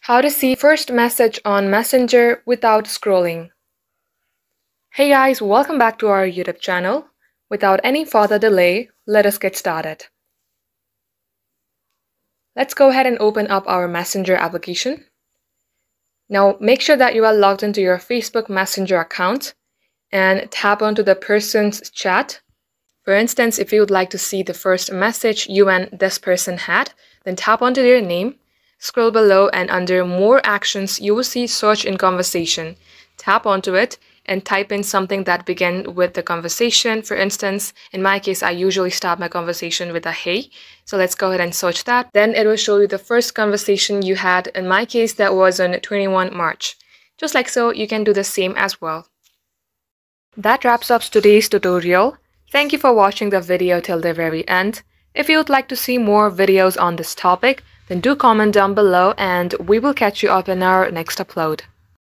How to see first message on Messenger without scrolling. Hey guys, welcome back to our YouTube channel. Without any further delay, let us get started. Let's go ahead and open up our Messenger application. Now make sure that you are logged into your Facebook Messenger account and tap onto the person's chat. For instance, if you would like to see the first message you and this person had, then tap onto their name. Scroll below and under More Actions, you will see Search in Conversation. Tap onto it and type in something that began with the conversation. For instance, in my case, I usually start my conversation with a hey. So let's go ahead and search that. Then it will show you the first conversation you had. In my case, that was on 21 March. Just like so, you can do the same as well. That wraps up today's tutorial. Thank you for watching the video till the very end. If you would like to see more videos on this topic, then do comment down below and we will catch you up in our next upload.